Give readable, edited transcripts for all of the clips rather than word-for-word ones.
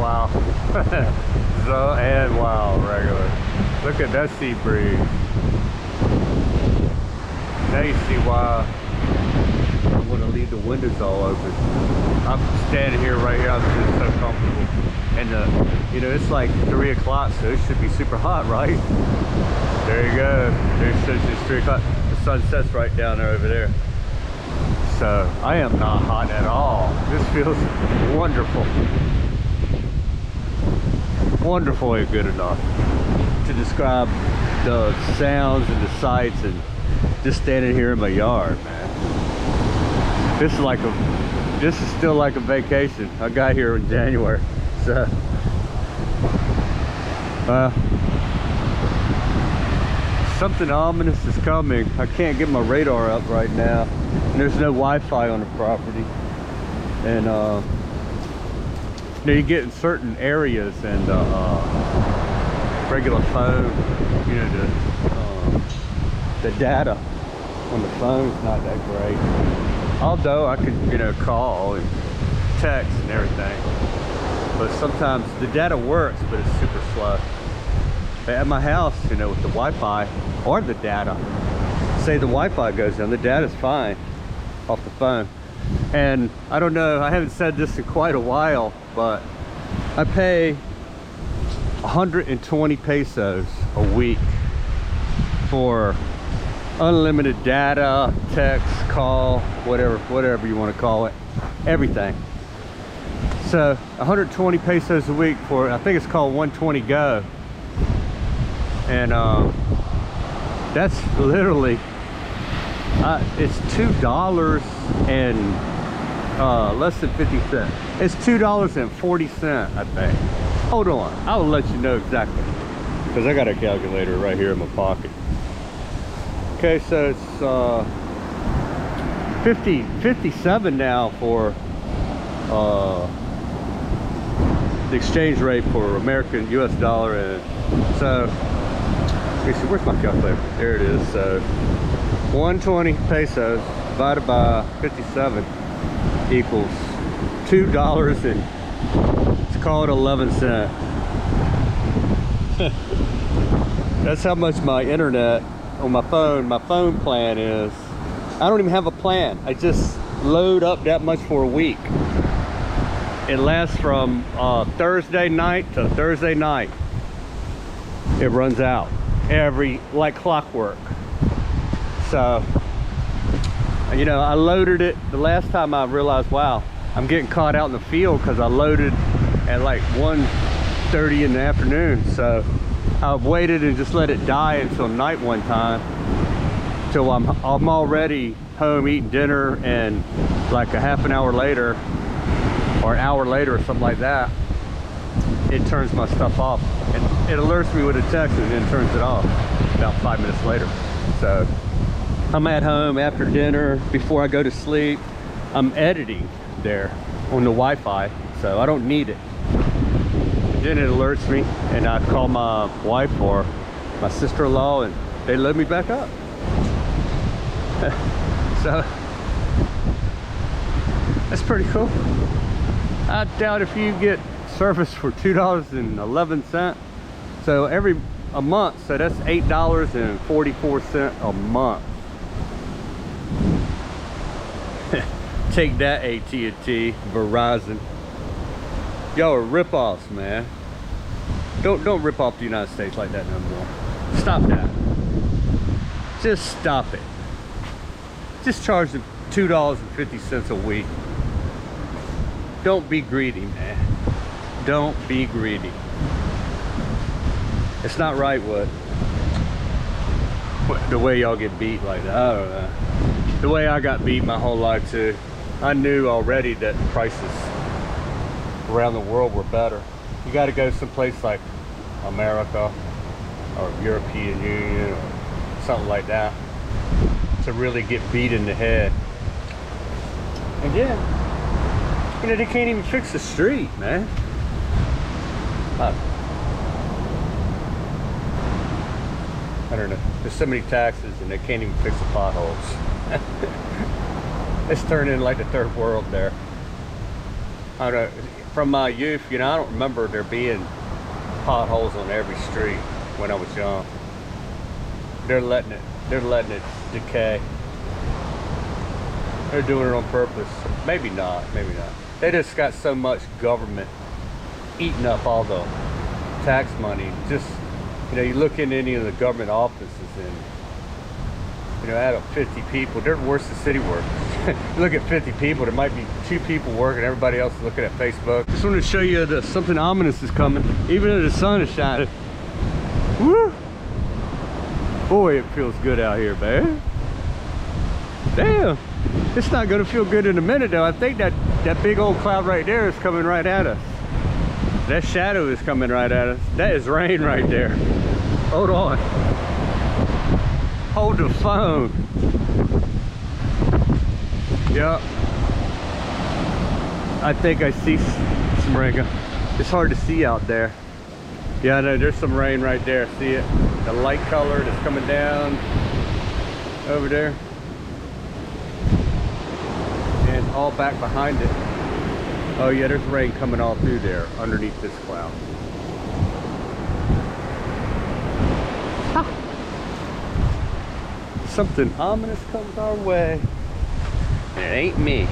wow. So, and wow, regular. Look at that sea breeze. Now you see why I want to leave the windows all open. I'm standing here right here, I'm just so comfortable. And you know, it's like 3 o'clock, so it should be super hot, right? There you go. There's it's 3 o'clock. The sun sets right down there over there. So I am not hot at all. This feels wonderful. Wonderful ain't good enough to describe the sounds and the sights and just standing here in my yard, man. This is still like a vacation. I got here in January, so something ominous is coming. I can't get my radar up right now, and there's no Wi-Fi on the property. And you know, you get in certain areas and regular phone, you know, the data on the phone's not that great. Although I could, you know, call and text and everything, but sometimes the data works, but it's super slow. At my house, you know, with the Wi-Fi or the data, say the Wi-Fi goes down, the data's fine off the phone. And I don't know, I haven't said this in quite a while, but I pay 120 pesos a week for unlimited data, text, call, whatever you want to call it, everything. So 120 pesos a week for, I think it's called 120 Go. And that's literally it's $2 and less than 50 cents. It's $2.40, I think. Hold on, I will let you know exactly, because I got a calculator right here in my pocket. Okay, so it's 57 now for the exchange rate for American US dollar. And so let me see, where's my calculator? There it is. So 120 pesos divided by 57 equals $2 and let's call it 11 cents. That's how much my internet on my phone plan is. I don't even have a plan. I just load up that much for a week. It lasts from Thursday night to Thursday night. It runs out like clockwork. So, you know, I loaded it the last time. I realized, wow, I'm getting caught out in the field because I loaded at like 1:30 in the afternoon. So I waited and just let it die until night one time, till I'm already home eating dinner, and like a half an hour later or an hour later or something like that, it turns my stuff off, and it alerts me with a text and then turns it off about 5 minutes later. So I'm at home after dinner, before I go to sleep, I'm editing there on the Wi-Fi, so I don't need it. And then it alerts me, and I call my wife or my sister-in-law, and they load me back up. So that's pretty cool. I doubt if you get service for $2.11. So a month, so that's $8.44 a month. Take that, AT&T, Verizon. Y'all are rip-offs, man. Don't rip off the United States like that no more. Stop that. Just stop it. Just charge them $2.50 a week. Don't be greedy, man. Don't be greedy. It's not right the way y'all get beat like that. I don't know. The way I got beat my whole life too. I knew already that the prices around the world were better. You got to go someplace like America or European Union or something like that to really get beat in the head. And yeah, you know, they can't even fix the street, man. I don't know. There's so many taxes and they can't even fix the potholes. It's turned into like the third world there. I don't know. from my youth, you know, I don't remember there being potholes on every street when I was young. They're letting it decay. They're doing it on purpose. Maybe not, maybe not. They just got so much government eating up all the tax money. Just, you know, you look in any of the government offices and, you know, out of 50 people, they're worse than city workers. You look at 50 people, there might be 2 people working, everybody else is looking at Facebook. Just wanted to show you that something ominous is coming, even though the sun is shining. Woo! Boy, it feels good out here, man. Damn! It's not gonna feel good in a minute though. I think that big old cloud right there is coming right at us. That shadow is coming right at us. That is rain right there. Hold on. Hold the phone. Yep. I think I see some rain. It's hard to see out there. Yeah, no, there's some rain right there. See it? The light color that's coming down over there. And all back behind it. Oh yeah, there's rain coming all through there underneath this cloud. Ah. Something ominous comes our way. It ain't me.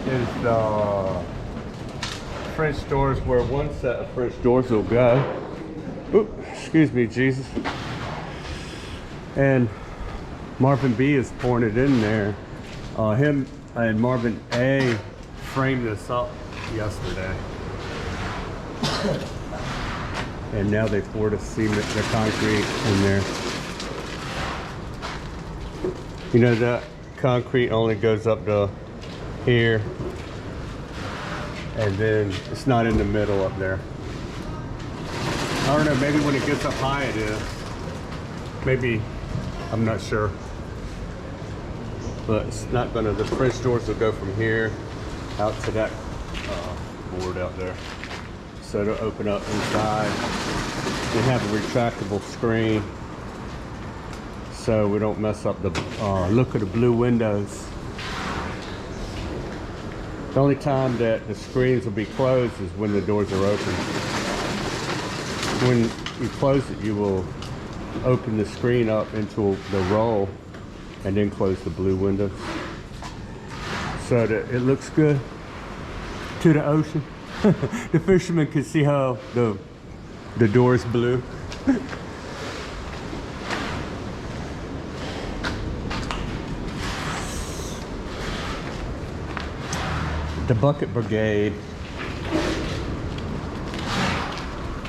Is the French doors where one set of French doors will go. Oop, excuse me, Jesus. And Marvin B is pouring it in there. Him and Marvin A framed this up yesterday. And now they poured a cement, the concrete in there. You know that concrete only goes up to here. And then it's not in the middle up there. I don't know, maybe when it gets up high it is. Maybe, I'm not sure. But it's not gonna, the French doors will go from here out to that board out there. So it'll open up inside. They have a retractable screen so we don't mess up the look of the blue windows. The only time that the screens will be closed is when the doors are open. When you close it, you will open the screen up into the roll and then close the blue windows so that it looks good to the ocean. The fishermen can see how the door is blue. The bucket brigade.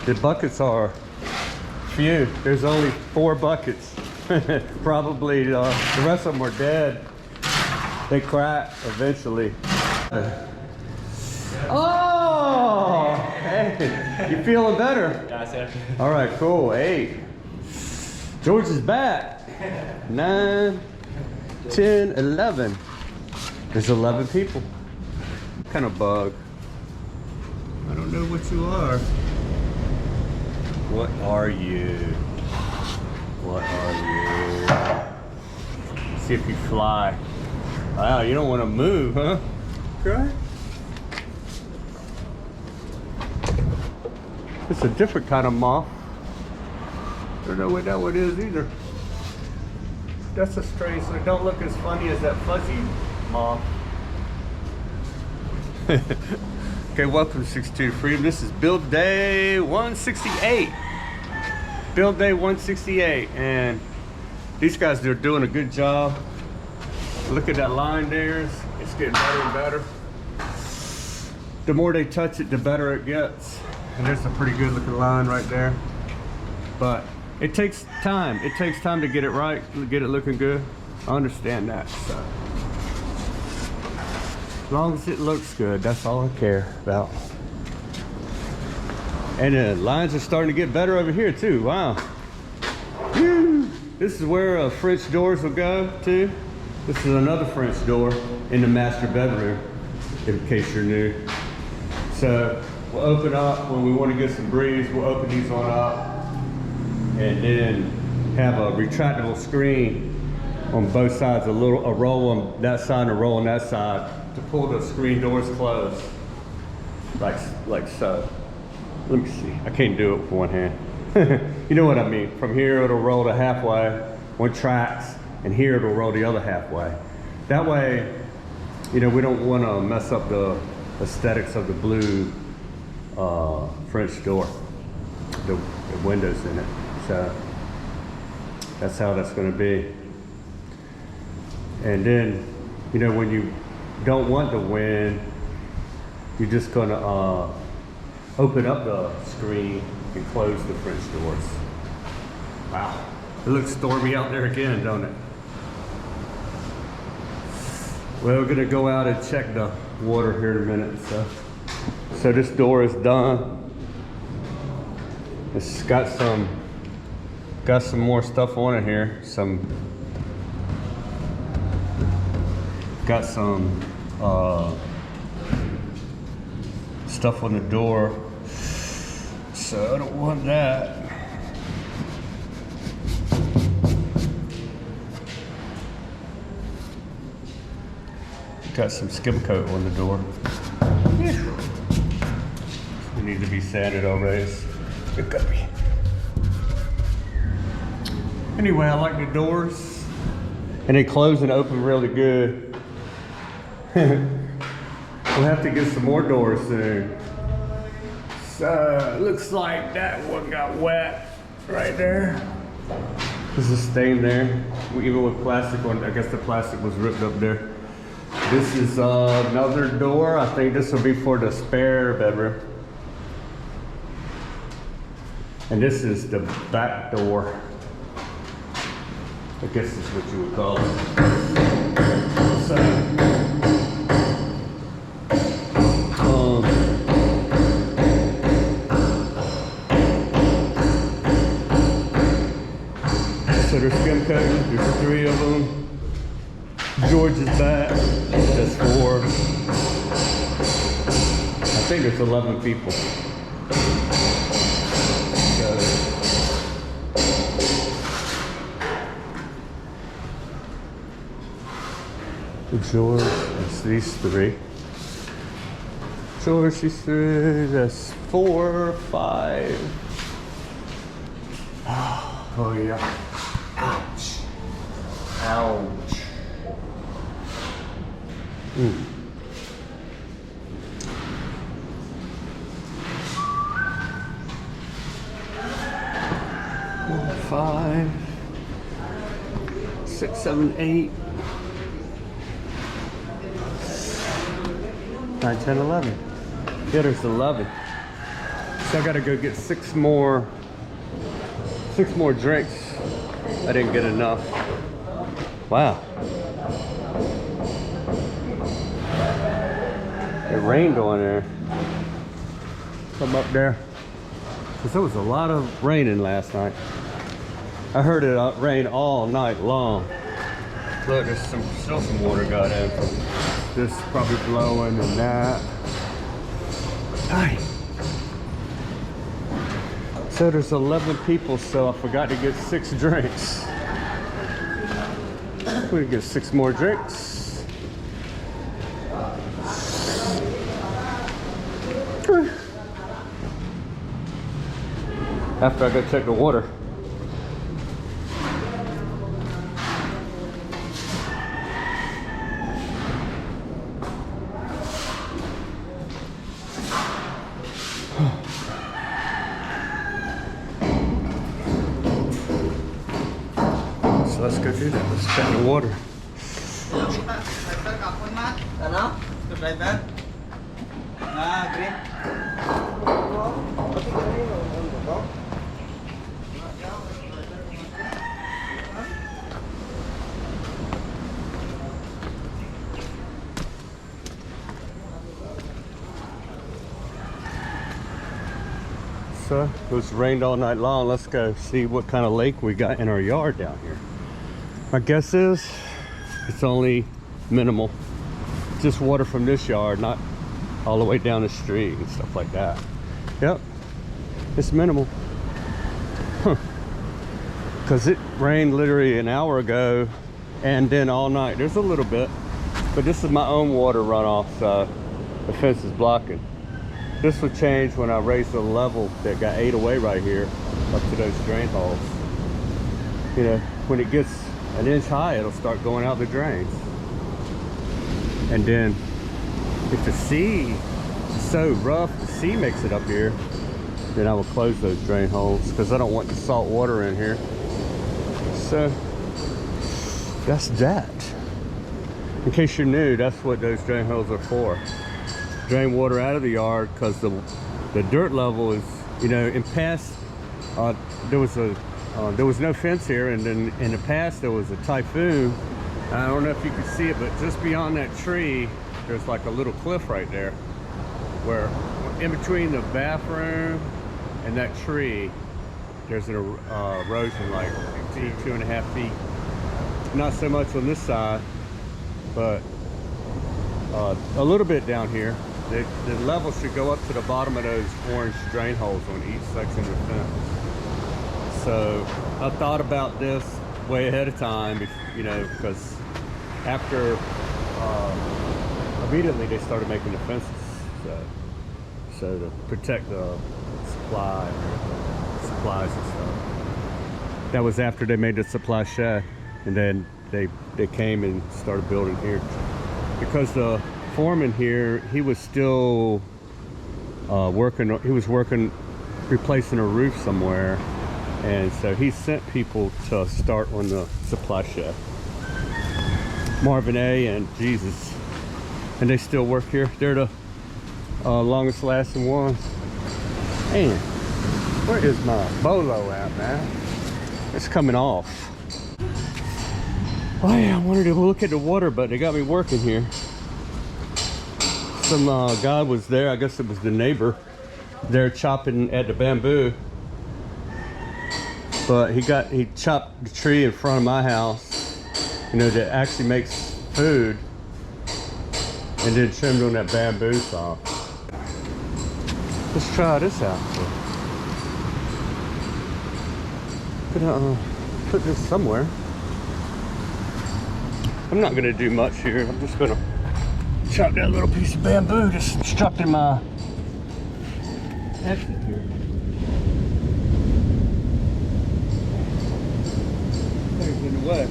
The buckets are few. There's only 4 buckets. Probably the rest of them are dead. They crack eventually. Oh, hey, you feeling better? Yeah, sir. All right, cool. 8. George is back. 9, 10, 11. There's 11 people. What kind of bug? I don't know what you are. What are you? What are you? See if you fly. Wow, you don't want to move, huh? Right? It's a different kind of moth. I don't know what that one is either. That's a strange one. It don't look as funny as that fuzzy moth. Okay, welcome to 62 Freedom. This is build day 168. Build day 168, and these guys, they're doing a good job. Look at that line there. It's getting better and better. The more they touch it, the better it gets. And there's a pretty good looking line right there. But it takes time. It takes time to get it right, get it looking good. I understand that. So as long as it looks good, that's all I care about. And the lines are starting to get better over here too. Wow. Woo. This is where French doors will go to. This is another French door in the master bedroom, in case you're new. So we'll open up when we want to get some breeze. We'll open these on up, and then have a retractable screen on both sides, a roll on that side and a roll on that side to pull the screen doors closed, like so. Let me see, I can't do it with one hand. You know what I mean? From here it'll roll to halfway, one tracks, and here it'll roll the other halfway. That way, you know, we don't want to mess up the aesthetics of the blue French door, the windows in it. So that's how that's going to be. And then, you know, when you don't want the wind, you're just going to open up the screen and close the French doors. Wow, it looks stormy out there again, don't it? Well, we're gonna go out and check the water here in a minute. So this door is done. It's got some more stuff on it here. Got some stuff on the door. So I don't want that. Got some skim coat on the door. We need to be sanded already. It could be. Anyway, I like the doors. And they close and open really good. We'll have to get some more doors soon. So, it looks like that one got wet right there. There's a stain there. Even with plastic on, I guess the plastic was ripped up there. This is another door. I think this will be for the spare bedroom. And this is the back door. I guess is what you would call it. So, there's skim coating. There's 3 of them. George is back. That's 4. I think there's 11 people. So, George, that's these 3. George, these 3. That's 4, 5. Oh yeah. Ouch. Ouch. 5, 6, 7, 8, 9, 10, 11. Yeah, there's 11. So I gotta go get 6 more drinks. I didn't get enough. Wow. It rained on there. Come up there. Because there was a lot of raining last night. I heard it rain all night long. Look, there's still some water got in from this probably blowing and that. Hi. So there's 11 people, so I forgot to get 6 drinks. We can get 6 more drinks. After I go check the water. So let's go do that. Let's check the water. So it was rained all night long. Let's go see what kind of lake we got in our yard down here. My guess is it's only minimal. Just water from this yard, not all the way down the street and stuff like that. Yep, it's minimal. Huh. because it rained literally an hour ago and then all night. There's a little bit, but this is my own water runoff, so the fence is blocking. This will change when I raise the level that got ate away right here up to those drain holes. You know, when it gets an inch high, it'll start going out the drains. And then if the sea is so rough, the sea makes it up here, then I will close those drain holes because I don't want the salt water in here. So that's that. In case you're new, that's what those drain holes are for. Drain water out of the yard, because the dirt level is, you know, in past there was no fence here, and then in the past there was a typhoon. I don't know if you can see it, but just beyond that tree there's like a little cliff right there, where in between the bathroom and that tree there's an erosion like 2.5 feet. Not so much on this side, but a little bit down here. The level should go up to the bottom of those orange drain holes on each section of the fence. So I thought about this way ahead of time, you know, because after immediately they started making the fences, so to protect the supplies and stuff. That was after they made the supply shed, and then they came and started building here, because the foreman here, he was still working replacing a roof somewhere, and so he sent people to start on the supply shed. Marvin A and Jesus, and they still work here. They're the longest lasting ones. Man, where is my bolo at, man? It's coming off. Oh yeah, I wanted to look at the water, but they got me working here. Some guy was there, I guess it was the neighbor, there chopping at the bamboo. But he chopped the tree in front of my house, you know, that actually makes food, and then trimmed on that bamboo saw. Let's try this out. Could put this somewhere. I'm not gonna do much here. I'm just gonna chop that little piece of bamboo just obstructing my exit here. Things in the way.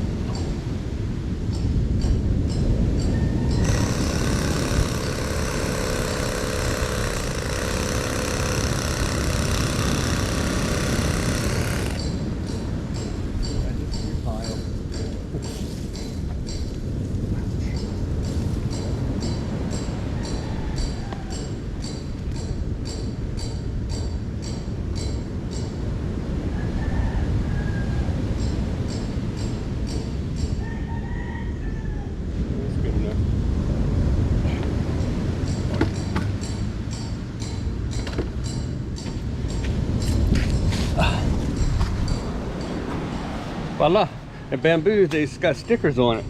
Voila, and bamboo, they've got stickers on it,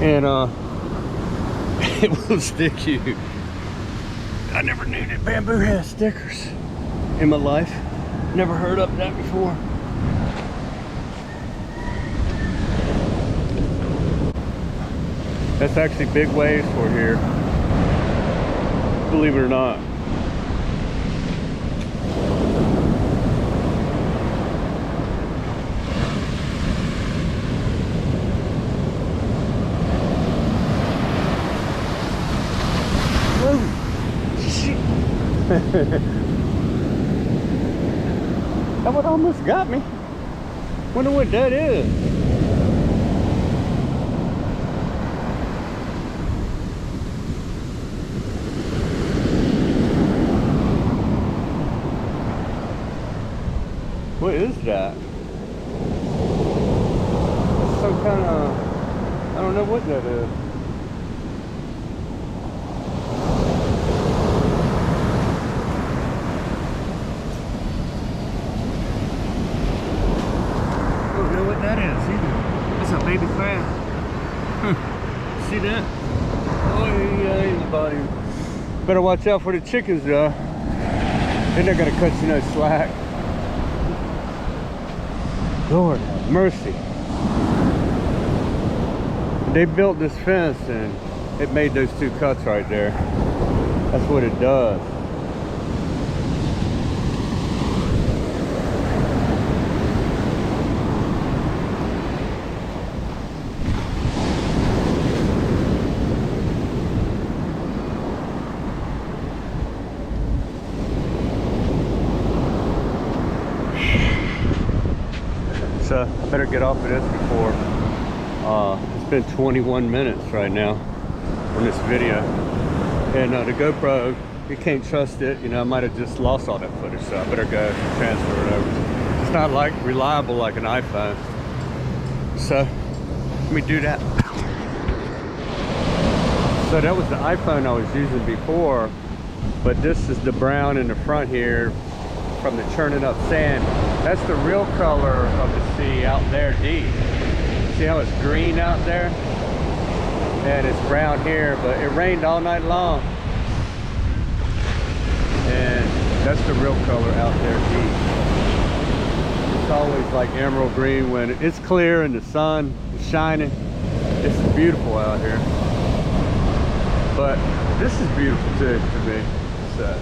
and it will stick you. I never knew that bamboo had stickers in my life. Never heard of that before. That's actually big waves for here, believe it or not. That one almost got me. Wonder what that is. What is that? It's some kind of, I don't know what that is. Baby crab. See that? Oh yeah, buddy. Better watch out for the chickens though. They're not gonna cut you no slack. Lord have mercy. They built this fence and it made those two cuts right there. That's what it does. So I better get off of this before it's been 21 minutes right now on this video, and the GoPro, you can't trust it. You know, I might have just lost all that footage, so I better go transfer it over. It's not like reliable like an iPhone, so let me do that. So that was the iPhone I was using before, but this is the brown in the front here from the churning up sand. That's the real color of the sea out there deep. See how it's green out there? And it's brown here, but it rained all night long. And that's the real color out there deep. It's always like emerald green when it's clear and the sun is shining. It's beautiful out here. But this is beautiful too to me. So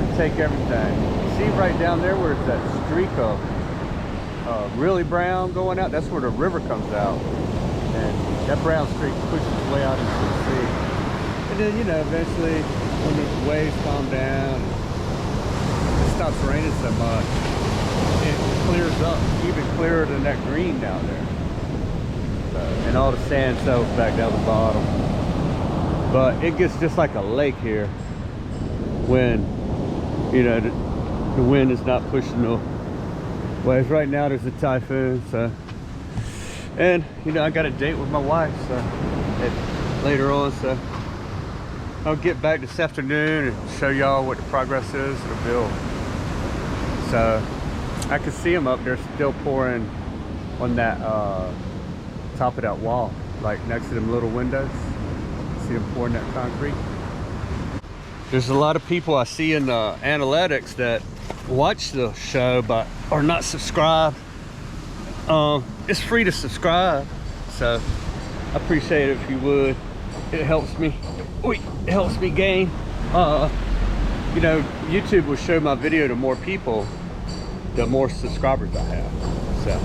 we take everything. See right down there where it's that streak of really brown going out? That's where the river comes out. And that brown streak pushes way out into the sea. And then, you know, eventually when the waves calm down, it stops raining so much, it clears up, even clearer than that green down there. So, and all the sand settles back down the bottom. But it gets just like a lake here when, you know, the wind is not pushing the waves. Right now there's a typhoon, so, and you know, I got a date with my wife, so later on, so I'll get back this afternoon and show y'all what the progress is of the build. So I can see them up there still pouring on that top of that wall, like next to them little windows. See them pouring that concrete. There's a lot of people I see in the analytics that watch the show but are not subscribed. It's free to subscribe, so I appreciate it if you would. It helps me. It helps me gain. You know, YouTube will show my video to more people the more subscribers I have. So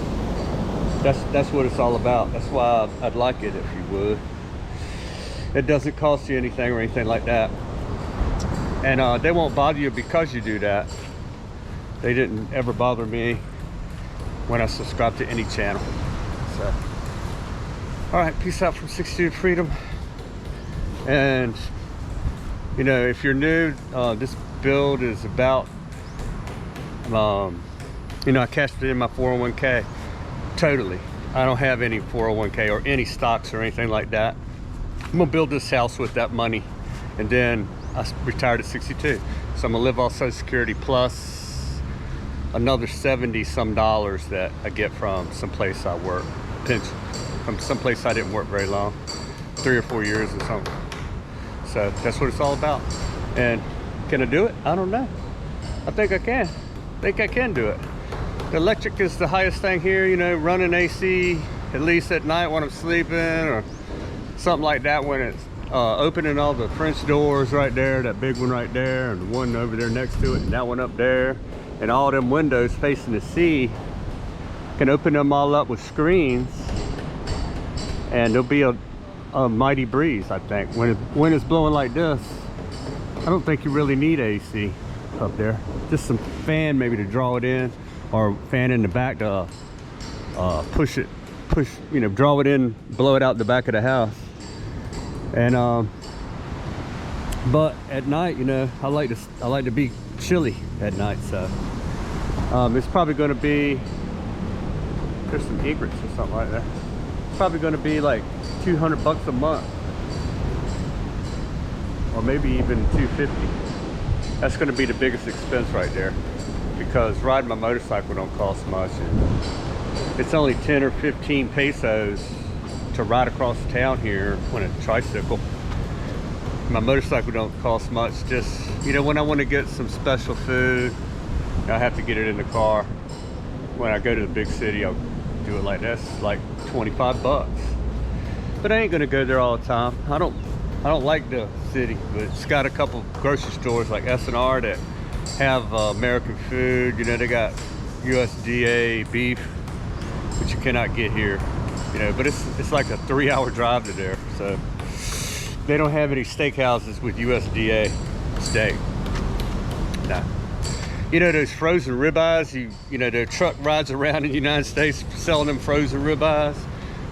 that's what it's all about. That's why I'd like it if you would. It doesn't cost you anything or anything like that. And they won't bother you because you do that. They didn't ever bother me when I subscribed to any channel. So, all right, peace out from 62 Freedom. And you know, if you're new, this build is about, you know, I cashed it in my 401k totally. I don't have any 401k or any stocks or anything like that. I'm gonna build this house with that money, and then I retired at 62, so I'm gonna live off Social Security plus another 70 some dollars that I get from someplace I work, pension from someplace I didn't work very long, 3 or 4 years or something. So that's what it's all about. And can I do it? I don't know. I think I can. I think I can do it. The electric is the highest thing here, you know, running AC at least at night when I'm sleeping, or something like that when it's opening all the French doors right there, that big one right there, and the one over there next to it, and that one up there, and all them windows facing the sea. Can open them all up with screens, and there'll be a mighty breeze. I think when it's blowing like this, I don't think you really need AC up there. Just some fan maybe to draw it in, or fan in the back to push, you know, draw it in, blow it out the back of the house. And but at night, you know, I like to be chilly at night. So it's probably going to be, there's some egrets or something like that. It's probably going to be like $200 a month, or maybe even $250. That's going to be the biggest expense right there, because riding my motorcycle don't cost much, and it's only 10 or 15 pesos to ride across town here on a tricycle. My motorcycle don't cost much. Just, you know, when I want to get some special food, I have to get it in the car. when I go to the big city, I'll do it like that. It's like 25 bucks. But I ain't gonna go there all the time. I don't like the city, but it's got a couple grocery stores like S&R that have American food. You know, they got USDA beef, which you cannot get here. You know, but it's like a 3-hour drive to there. So they don't have any steakhouses with USDA steak. Nah. You know those frozen ribeyes? You know, the truck rides around in the United States selling them frozen ribeyes.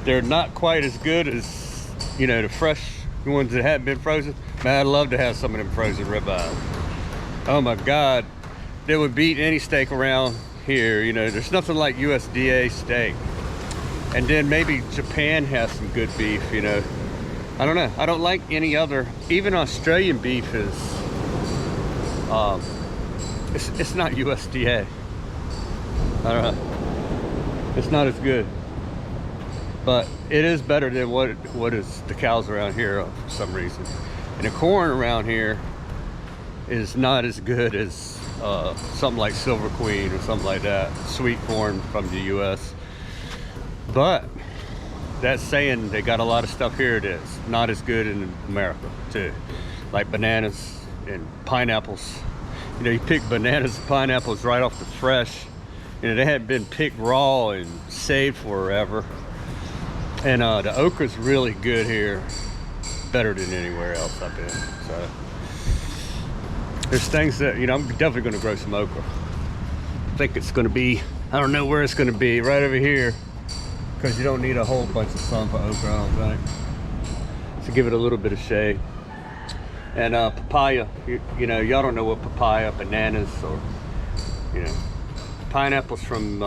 They're not quite as good as, you know, the fresh ones that haven't been frozen. Man, I'd love to have some of them frozen ribeyes. Oh my God, they would beat any steak around here. You know, there's nothing like USDA steak. And then maybe Japan has some good beef, you know. I don't know. I don't like any other, even Australian beef is, it's not USDA. I don't know. It's not as good. But it is better than what is the cows around here for some reason. And the corn around here is not as good as something like Silver Queen or something like that. Sweet corn from the US. But that's saying they got a lot of stuff here that's not as good in America too. Like bananas and pineapples. You know, you pick bananas and pineapples right off the fresh. You know, they hadn't been picked raw and saved forever. And the okra's really good here, better than anywhere else I've been. So there's things that, you know, I'm definitely going to grow some okra. I think it's going to be, I don't know where it's going to be, right over here, because you don't need a whole bunch of sun for okra, I don't think. So give it a little bit of shade. And papaya, you know, y'all don't know what papaya, bananas, or, you know, pineapples from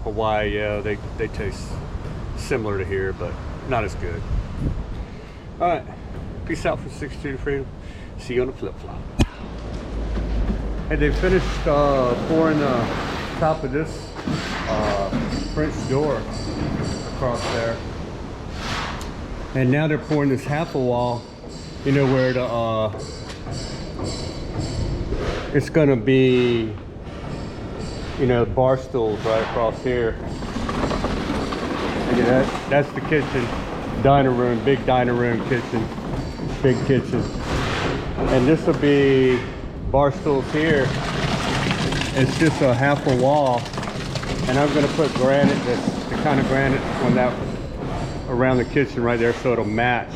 Hawaii, yeah, they taste similar to here, but not as good. All right, peace out from 62 to Freedom. See you on the flip-flop. Hey, they finished pouring the top of this French door across there, and now they're pouring this half a wall. You know where the it's gonna be, you know, bar stools right across here. Look at that. That's the kitchen, diner room, big diner room, kitchen, big kitchen. And this will be bar stools here. It's just a half a wall. And I'm gonna put granite, the kind of granite on that, around the kitchen right there so it'll match.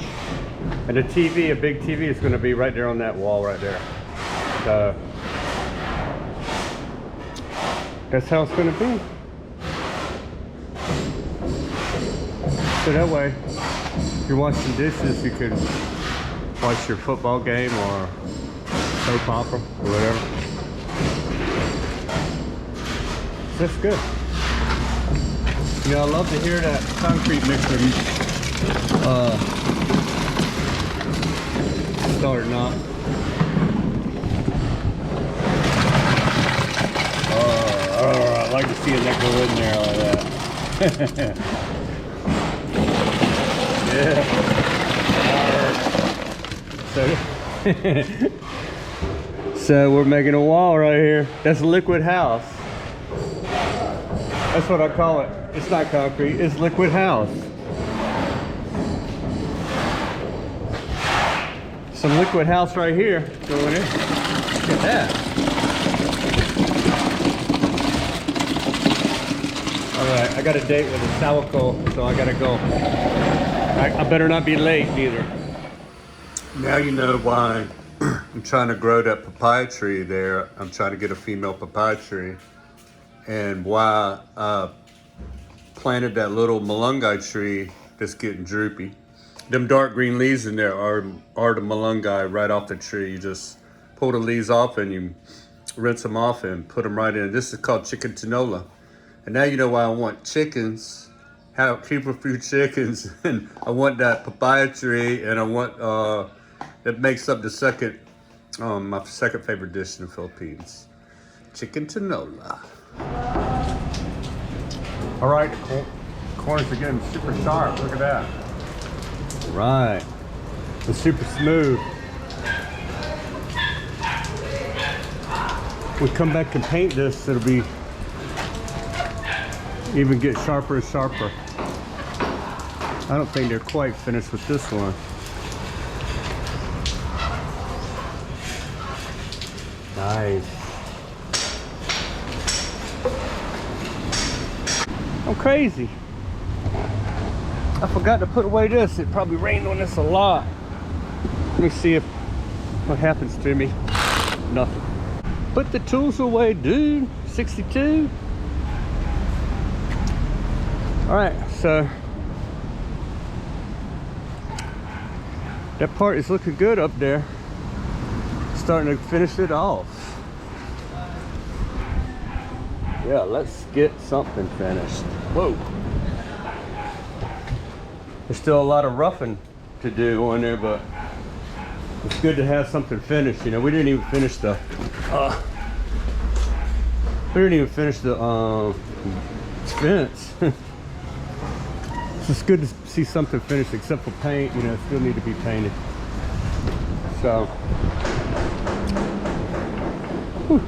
And the TV, a big TV, is gonna be right there on that wall right there. So that's how it's gonna be. So that way, if you're washing dishes, you can watch your football game or soap opera or whatever. That's good. You know, I love to hear that concrete mixer starting up. I like to see it go in there like that. Yeah. So we're making a wall right here. That's liquid house. That's what I call it. It's not concrete, it's liquid house. Some liquid house right here going in. Look at that. Alright, I got a date with a Sawako, so I gotta go. I better not be late either. Now you know why I'm trying to grow that papaya tree there. I'm trying to get a female papaya tree. And why I planted that little malungai tree that's getting droopy. Them dark green leaves in there are the malungai right off the tree. You just pull the leaves off and you rinse them off and put them right in. This is called chicken tinola. And now you know why I want chickens. Keep a few chickens, and I want that papaya tree, and I want that makes up the second, my second favorite dish in the Philippines, chicken tinola. All right, the corners are getting super sharp. Look at that. Right, it's super smooth. We come back and paint this. It'll be even get sharper and sharper. I don't think they're quite finished with this one. Nice. I'm crazy. I forgot to put away this. It probably rained on this a lot. Let me see if what happens to me. Nothing. Put the tools away, dude. 62. All right, so that part is looking good up there. Starting to finish it off. Yeah, let's get something finished. Whoa. There's still a lot of roughing to do on there, but it's good to have something finished. You know, we didn't even finish the fence. It's good to see something finished, except for paint. You know, it still need to be painted. So, whew.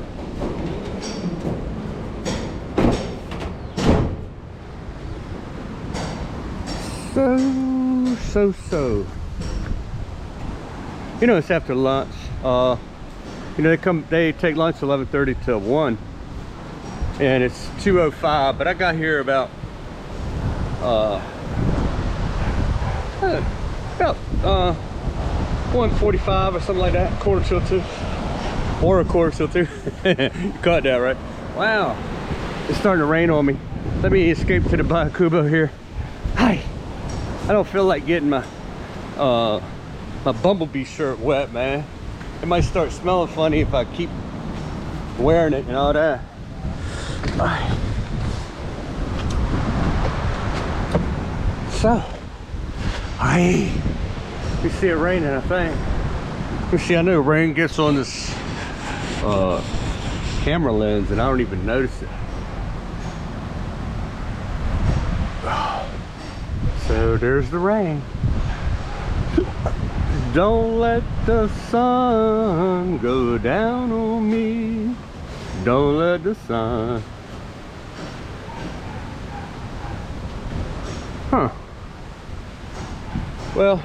So. You know, it's after lunch. You know, they take lunch 11:30 till 1, and it's 2:05. But I got here about 1:45 or something like that, quarter till 2, or a quarter till 2. You caught that, right? Wow, it's starting to rain on me. Let me escape to the Bayacubo here. Hi. I don't feel like getting my my bumblebee shirt wet, man. It might start smelling funny if I keep wearing it and all that. So, we see it raining, I think. You see, I know rain gets on this camera lens and I don't even notice it. So there's the rain. Don't let the sun go down on me. Don't let the sun. Huh. Well,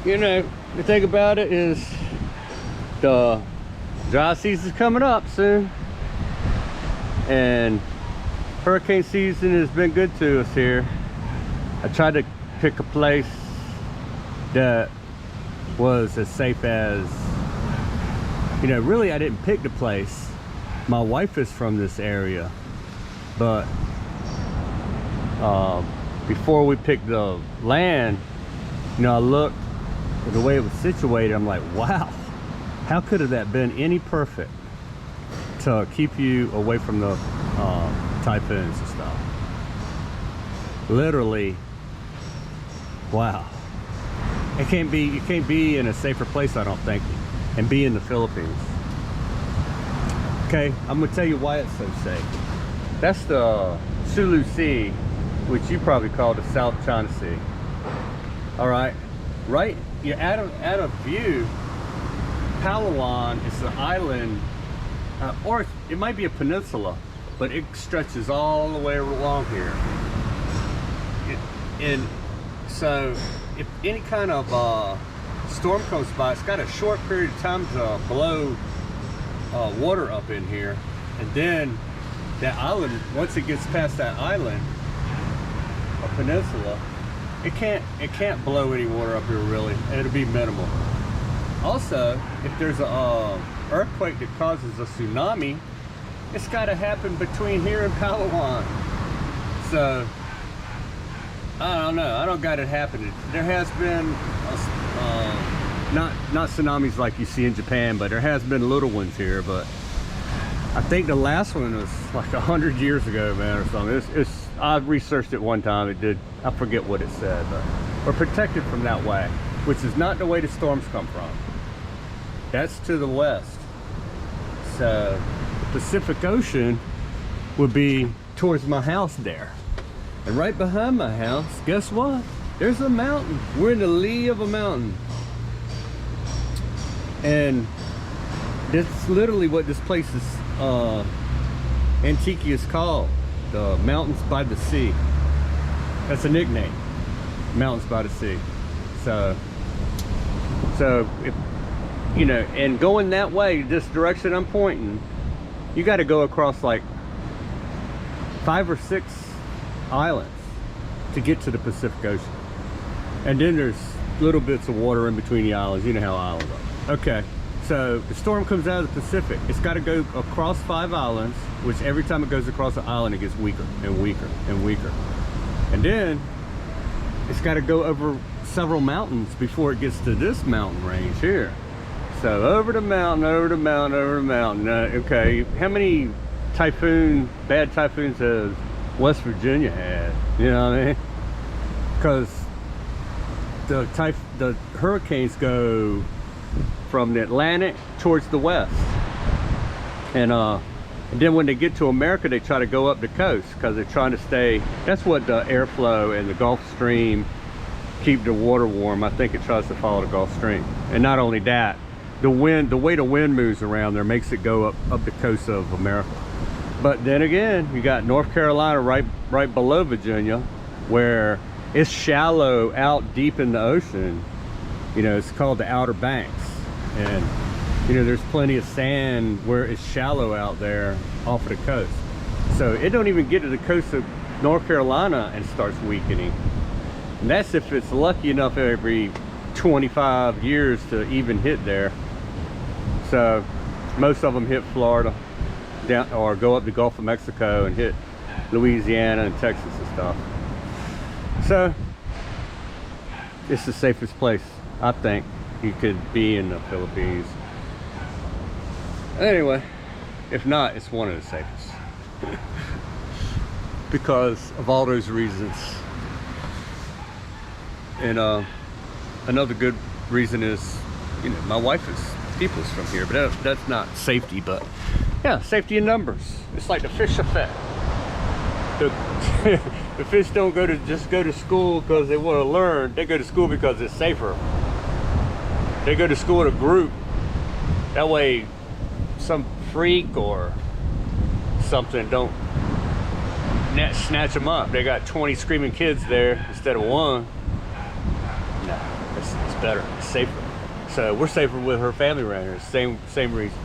you know, the thing about it is the dry season's coming up soon. And hurricane season has been good to us here. I tried to pick a place that was as safe as, you know, really I didn't pick the place. My wife is from this area, but before we picked the land, you know, I looked at the way it was situated. I'm like, wow, how could have that been any perfect to keep you away from the typhoons and stuff? Literally, wow. You can't be in a safer place, I don't think, and be in the Philippines. Okay, I'm gonna tell you why it's so safe. That's the Sulu Sea, which you probably call the South China Sea. All right, you're at a view. Palawan is an island, or it might be a peninsula, but it stretches all the way along here. And so, if any kind of storm comes by, it's got a short period of time to blow water up in here, and then that island, once it gets past that island, a peninsula, it can't blow any water up here really, and it'll be minimal. Also, if there's a earthquake that causes a tsunami, it's got to happen between here and Palawan. So I don't know. I don't got it happening. There has been not tsunamis like you see in Japan, but there has been little ones here. But I think the last one was like 100 years ago, man, or something. I researched it one time. It did. I forget what it said, but we're protected from that way, which is not the way the storms come from. That's to the west. So the Pacific Ocean would be towards my house there. And right behind my house, guess what? There's a mountain. We're in the lee of a mountain. And it's literally what this place is, Antique is called. Mountains by the Sea. That's a nickname, Mountains by the Sea. So if you know, and going that way, this direction I'm pointing, you got to go across like 5 or 6 islands to get to the Pacific Ocean. And then there's little bits of water in between the islands. You know how islands are. Okay, so the storm comes out of the Pacific. It's got to go across 5 islands, which every time it goes across an island, it gets weaker and weaker and weaker. And then it's got to go over several mountains before it gets to this mountain range here. So over the mountain, over the mountain, over the mountain. Okay, how many bad typhoons has West Virginia had? You know what I mean? Because the hurricanes go from the Atlantic towards the west, and then when they get to America, they try to go up the coast because they're trying to stay. That's what the airflow and the Gulf Stream keep the water warm. I think it tries to follow the Gulf Stream. And not only that, the wind, the way the wind moves around there makes it go up the coast of America. But then again, you got North Carolina right below Virginia, where it's shallow out deep in the ocean. You know, it's called the Outer Banks. And you know, there's plenty of sand where it's shallow out there off of the coast. So it don't even get to the coast of North Carolina and starts weakening. And that's if it's lucky enough every 25 years to even hit there. So most of them hit Florida down, or go up the Gulf of Mexico and hit Louisiana and Texas and stuff. So it's the safest place I think you could be in the Philippines. Anyway, if not, it's one of the safest because of all those reasons. And another good reason is, you know, my wife is people's from here, but that's not safety, but yeah, safety in numbers. It's like the fish effect. The fish don't just go to school because they want to learn. They go to school because it's safer. They go to school in a group. That way some freak or something don't snatch them up. They got 20 screaming kids there instead of one. No, it's better, it's safer. So we're safer with her family around here. Same reason.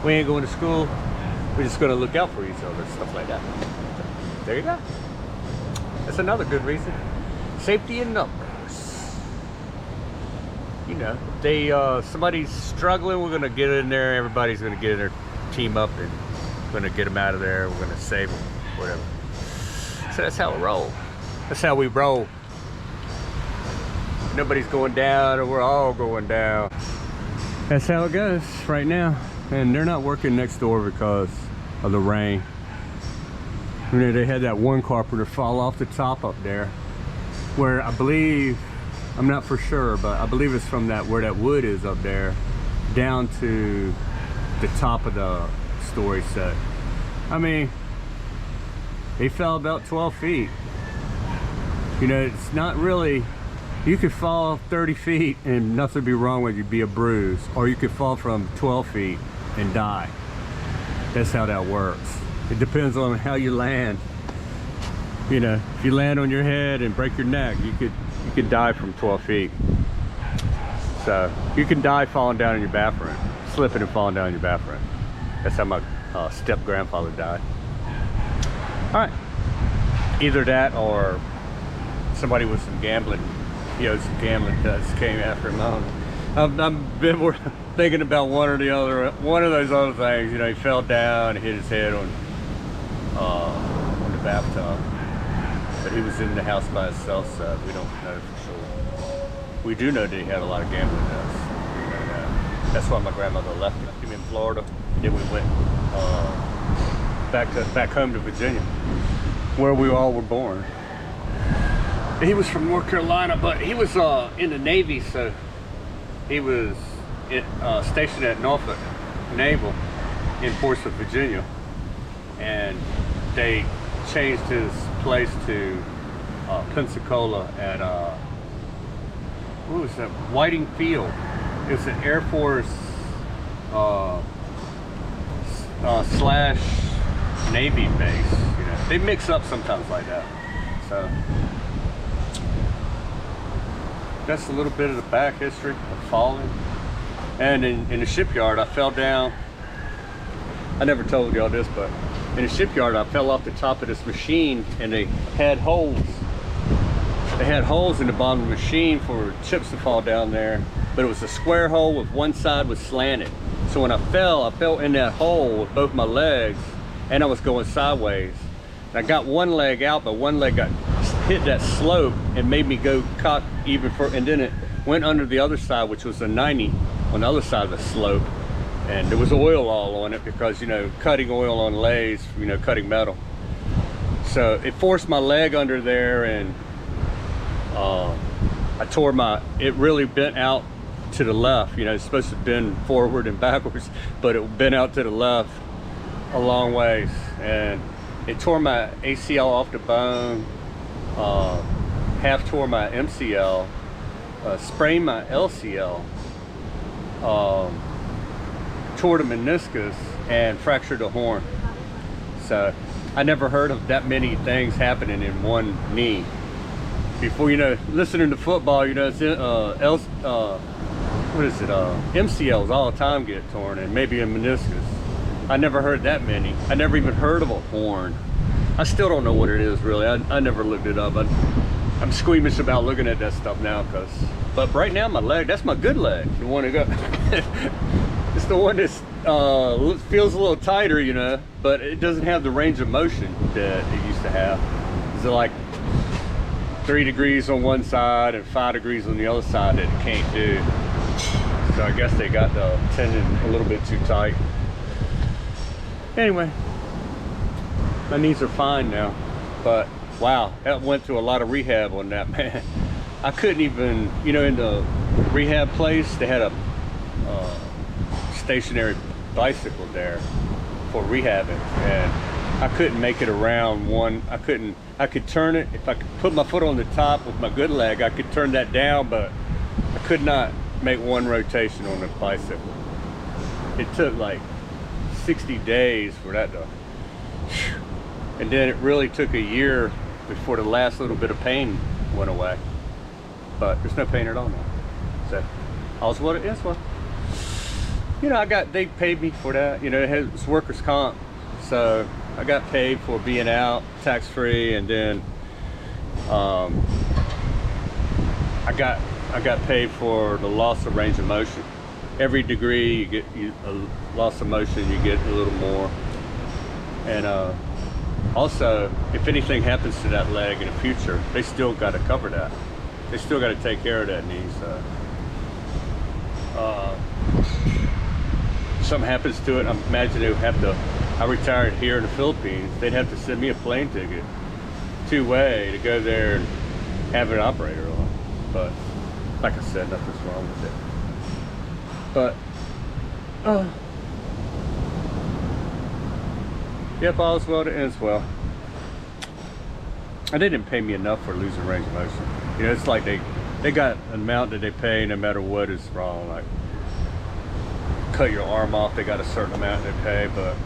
We ain't going to school. We're just going to look out for each other, stuff like that. So, there you go. That's another good reason. Safety in numbers. You know, they somebody's struggling, we're going to get in there. Everybody's going to get in their team up and we're going to get them out of there. We're going to save them, whatever. So that's how we roll. That's how we roll. Nobody's going down, or we're all going down. That's how it goes right now. And they're not working next door because of the rain. You know, they had that one carpenter fall off the top up there, where I believe, I'm not for sure, but I believe it's from where that wood is up there down to the top of the story set. I mean, he fell about 12 feet. You know, it's not really, you could fall 30 feet and nothing would be wrong with you, be a bruise, or you could fall from 12 feet and die. That's how that works. It depends on how you land. You know, if you land on your head and break your neck, you could die from 12 feet. So you can die falling down in your bathroom, slipping and falling down in your bathroom. That's how my step grandfather died. All right, either that or somebody with some gambling, some gambling debts came after him. I've been thinking about one or the other, one of those other things. You know, he fell down and hit his head on the bathtub, but he was in the house by himself, so we don't know for sure. We do know that he had a lot of gambling debts. And, that's why my grandmother left him in Florida. Then we went back home to Virginia, where we all were born. He was from North Carolina, but he was in the Navy, so he was stationed at Norfolk Naval in Portsmouth, Virginia, and they changed his place to Pensacola at what was that? Whiting Field. It was an Air Force / Navy base, you know. they mix up sometimes like that. So that's a little bit of the back history of falling. And in the shipyard, I fell down. I never told y'all this, but in the shipyard, I fell off the top of this machine, and they had holes. They had holes in the bottom of the machine for chips to fall down there, but it was a square hole with one side was slanted. So when I fell in that hole with both my legs, and I was going sideways. And I got one leg out, but one leg got hit that slope and made me go cock even further, and then it went under the other side, which was a 90 on the other side of the slope. And there was oil all on it because, you know, cutting oil on lathes, you know, cutting metal. So it forced my leg under there, and I tore it really bent out to the left. You know, it's supposed to bend forward and backwards, but it bent out to the left a long ways. And it tore my ACL off the bone, half tore my MCL, sprained my LCL, tore the meniscus, and fractured a horn. So I never heard of that many things happening in one knee. Before, you know, listening to football, you know, it's MCLs all the time get torn, and maybe a meniscus. I never heard that many. I never even heard of a horn. I still don't know what it is, really. I never looked it up. I'm squeamish about looking at that stuff now, but right now my leg, that's my good leg, the one to go. It's the one that feels a little tighter, you know, but it doesn't have the range of motion that it used to have. It's like 3 degrees on one side and 5 degrees on the other side that it can't do. So I guess they got the tendon a little bit too tight. Anyway, my knees are fine now, but wow, that went through a lot of rehab on that, man. I couldn't even, you know, in the rehab place, they had a stationary bicycle there for rehabbing, and I couldn't make it around one. I could turn it, if I could put my foot on the top with my good leg, I could turn that down, but I could not make one rotation on the bicycle. It took like 60 days for that to, and then it really took a year before the last little bit of pain went away. But there's no pain at all now. So all's what it is. Well, you know, they paid me for that. You know, it's workers' comp, so I got paid for being out tax-free, and then I got paid for the loss of range of motion. Every degree you get a loss of motion, you get a little more. And also, if anything happens to that leg in the future, they still got to cover that. They still got to take care of that knee. So if something happens to it, I imagine they would have to. I retired here in the Philippines. They'd have to send me a plane ticket, two-way, to go there and have an operator on. But like I said, nothing's wrong with it. But yep, all's well that ends well. And they didn't pay me enough for losing range of motion. You know, it's like they got an amount that they pay no matter what is wrong. Like cut your arm off, they got a certain amount they pay, but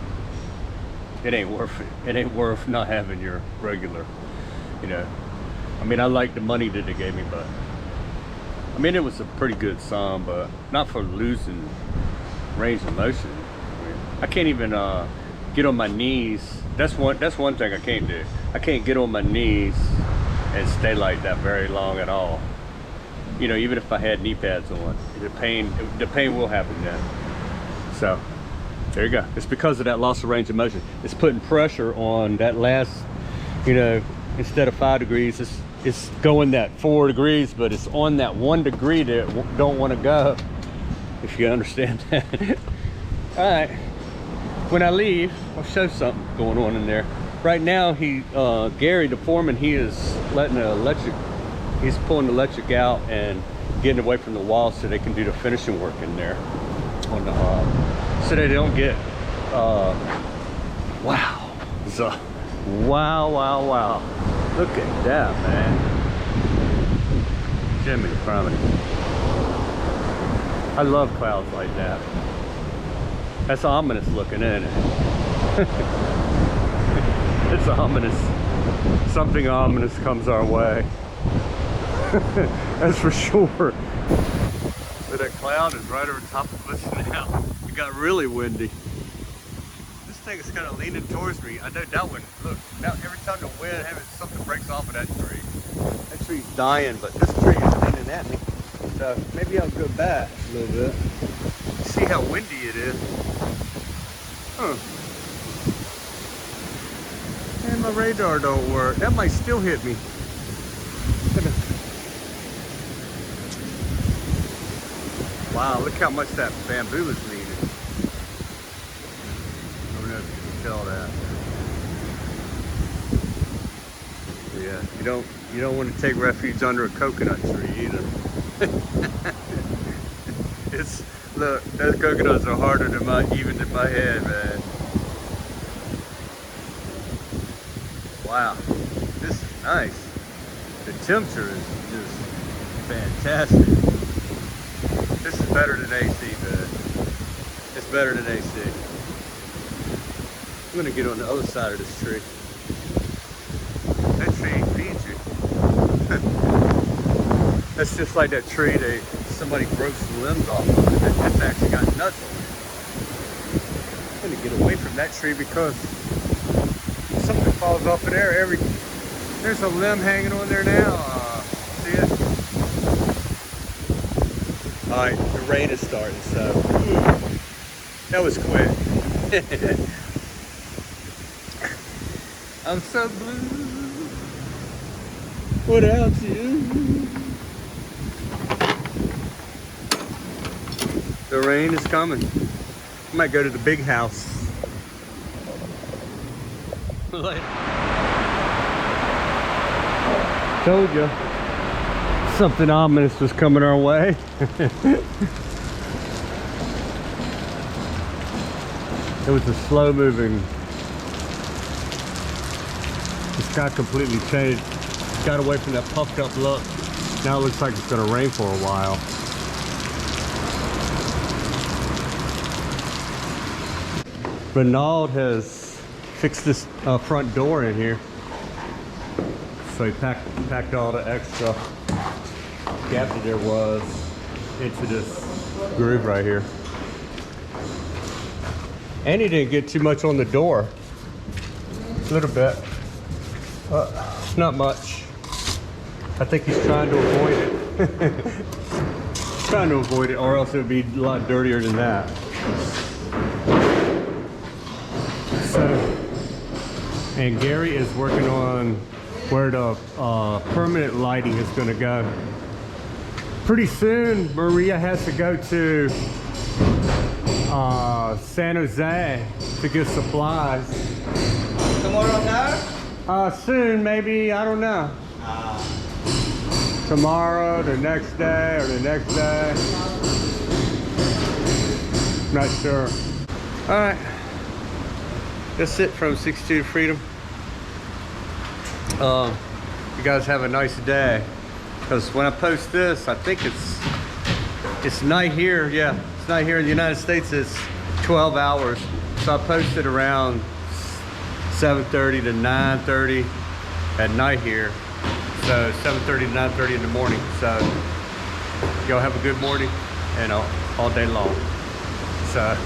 it ain't worth it. It ain't worth not having your regular, you know. I mean, I like the money that they gave me, but I mean, it was a pretty good sum, but not for losing range of motion. I mean, I can't even get on my knees. That's one thing I can't do. I can't get on my knees and stay like that very long at all. You know, even if I had knee pads on, the pain will happen then. So there you go. It's because of that loss of range of motion. It's putting pressure on that last, you know, instead of 5 degrees, it's going that 4 degrees, but it's on that 1 degree that don't want to go, if you understand that. All right, when I leave, I'll show something going on in there. Right now, Gary, the foreman, he is letting he's pulling the electric out and getting away from the wall so they can do the finishing work in there on the so they don't get wow. So wow, look at that, man. Jimmy Crummy. I love clouds like that. That's ominous looking, isn't it? It's ominous. Something ominous comes our way. That's for sure. But that cloud is right over top of us now. It got really windy. This thing is kind of leaning towards me. I know that one. Look, now every time the wind, something breaks off of that tree. That tree's dying, but this tree is leaning at me. So maybe I'll go back a little bit. See how windy it is. Huh. And my radar don't work. That might still hit me. Wow, look how much that bamboo is leaning. I don't know if you can tell that. Yeah, you don't want to take refuge under a coconut tree either. Look, those coconuts are harder than even in my head, man. Wow, this is nice. The temperature is just fantastic. This is better than AC, man. It's better than AC. I'm gonna get on the other side of this tree. That tree feeds you. That's just like that tree somebody broke some limbs off of it. That's actually got nuts on it. I'm gonna get away from that tree because something falls off of there there's a limb hanging on there now. See it? All right, the rain is starting, so that was quick. I'm so blue without you. The rain is coming. I might go to the big house. Told you. Something ominous was coming our way. It was a slow moving. The sky completely changed. Got away from that puffed up look. Now it looks like it's gonna rain for a while. Renaud has fixed this front door in here. So he packed all the extra gap that there was into this groove right here. And he didn't get too much on the door. A little bit. Not much. I think he's trying to avoid it. Trying to avoid it, or else it would be a lot dirtier than that. So, and Gary is working on where the permanent lighting is going to go. Pretty soon, Maria has to go to San Jose to get supplies. Tomorrow now? Soon, maybe, I don't know. Tomorrow, the next day, or the next day. Not sure. All right. That's it from 62 Freedom. You guys have a nice day. Because when I post this, I think it's night here. Yeah, it's night here in the United States. It's 12 hours. So I posted around 7:30 to 9:30 at night here. So 7:30 to 9:30 in the morning. So y'all have a good morning and all day long. So.